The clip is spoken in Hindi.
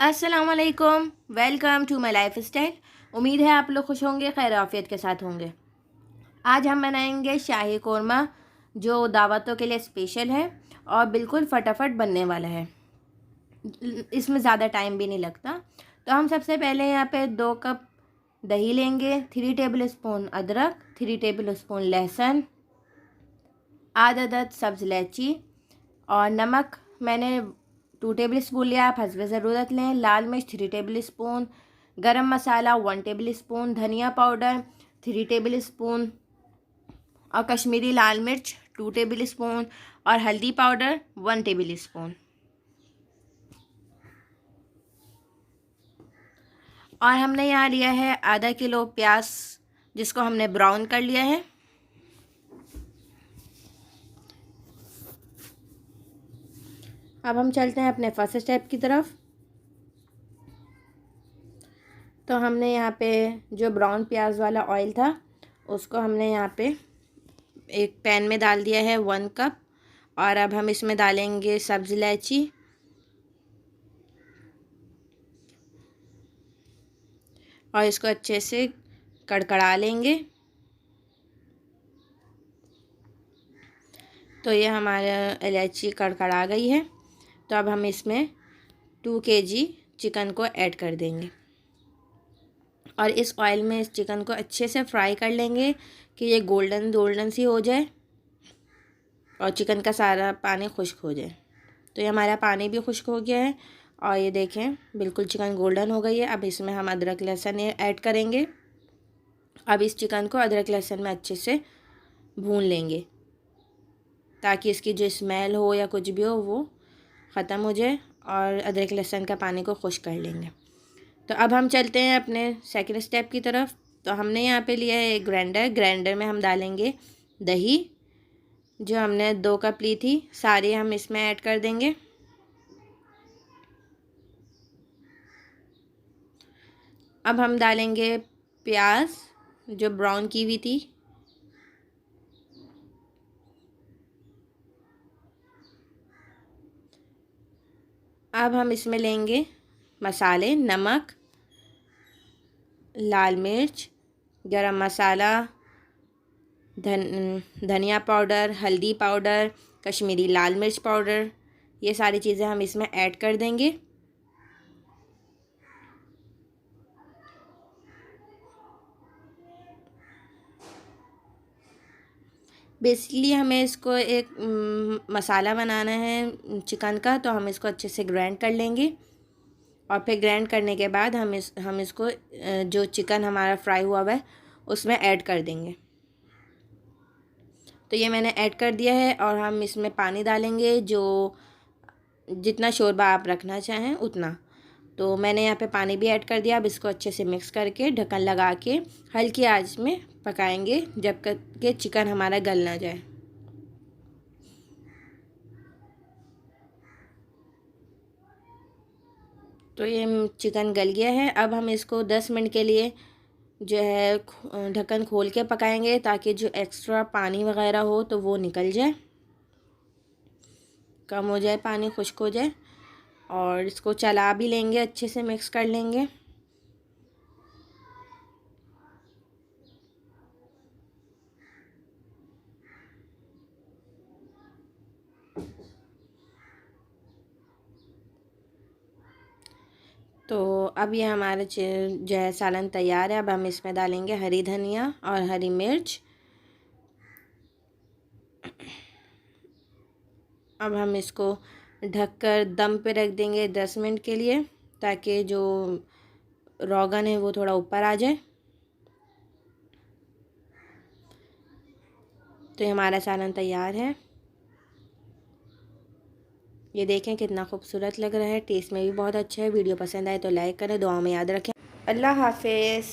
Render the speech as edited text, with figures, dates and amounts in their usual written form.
अस्सलामुअलैकुम, welcome to my lifestyle. उम्मीद है आप लोग खुश होंगे, खैर आफियत के साथ होंगे। आज हम बनाएंगे शाही कोरमा, जो दावतों के लिए स्पेशल है और बिल्कुल फटाफट बनने वाला है। इसमें ज़्यादा टाइम भी नहीं लगता। तो हम सबसे पहले यहाँ पे 2 कप दही लेंगे, 3 टेबल स्पून अदरक, 3 टेबल स्पून लहसुन, आधा अदद सब्ज़ इलायची और नमक मैंने 2 टेबल स्पून लिया, आप हस्ब ज़रूरत लें। लाल मिर्च 3 टेबल स्पून, गरम मसाला 1 टेबल स्पून, धनिया पाउडर 3 टेबल स्पून और कश्मीरी लाल मिर्च 2 टेबल स्पून और हल्दी पाउडर 1 टेबल स्पून। और हमने यहाँ लिया है आधा किलो प्याज, जिसको हमने ब्राउन कर लिया है। अब हम चलते हैं अपने फर्स्ट स्टेप की तरफ। तो हमने यहाँ पे जो ब्राउन प्याज वाला ऑयल था, उसको हमने यहाँ पे एक पैन में डाल दिया है 1 कप। और अब हम इसमें डालेंगे सब्ज़ इलायची और इसको अच्छे से कड़कड़ा लेंगे। तो ये हमारा इलायची कड़कड़ा गई है। तो अब हम इसमें 2 kg चिकन को ऐड कर देंगे और इस ऑयल में इस चिकन को अच्छे से फ्राई कर लेंगे कि ये गोल्डन गोल्डन सी हो जाए और चिकन का सारा पानी खुश्क हो जाए। तो ये हमारा पानी भी खुश्क हो गया है और ये देखें बिल्कुल चिकन गोल्डन हो गई है। अब इसमें हम अदरक लहसुन ऐड करेंगे। अब इस चिकन को अदरक लहसुन में अच्छे से भून लेंगे ताकि इसकी जो स्मेल हो या कुछ भी हो वो ख़त्म हो जाए और अदरक लहसुन का पानी को खुश्क कर लेंगे। तो अब हम चलते हैं अपने सेकंड स्टेप की तरफ। तो हमने यहाँ पे लिया है एक ग्राइंडर में हम डालेंगे दही, जो हमने 2 कप ली थी, सारी हम इसमें ऐड कर देंगे। अब हम डालेंगे प्याज जो ब्राउन की हुई थी, अब हम इसमें लेंगे मसाले, नमक, लाल मिर्च, गरम मसाला, धनिया पाउडर, हल्दी पाउडर, कश्मीरी लाल मिर्च पाउडर, ये सारी चीज़ें हम इसमें ऐड कर देंगे। बेसिकली हमें इसको एक मसाला बनाना है चिकन का, तो हम इसको अच्छे से ग्राइंड कर लेंगे और फिर ग्राइंड करने के बाद हम इसको जो चिकन हमारा फ्राई हुआ हुआ है उसमें ऐड कर देंगे। तो ये मैंने ऐड कर दिया है और हम इसमें पानी डालेंगे, जो जितना शोरबा आप रखना चाहें उतना। तो मैंने यहाँ पे पानी भी ऐड कर दिया। अब इसको अच्छे से मिक्स करके ढक्कन लगा के हल्की आंच में पकाएंगे जब तक कि चिकन हमारा गल ना जाए। तो ये चिकन गल गया है। अब हम इसको 10 मिनट के लिए जो है ढक्कन खोल के पकाएंगे ताकि जो एक्स्ट्रा पानी वगैरह हो तो वो निकल जाए, कम हो जाए, पानी खुश्क हो जाए। और इसको चला भी लेंगे, अच्छे से मिक्स कर लेंगे। तो अब ये हमारा जो है सालन तैयार है। अब हम इसमें डालेंगे हरी धनिया और हरी मिर्च। अब हम इसको ढककर दम पे रख देंगे 10 मिनट के लिए ताकि जो रोगन है वो थोड़ा ऊपर आ जाए। तो ये हमारा सालन तैयार है। ये देखें कितना खूबसूरत लग रहा है, टेस्ट में भी बहुत अच्छा है। वीडियो पसंद आए तो लाइक करें, दुआओं में याद रखें। अल्लाह हाफिज़।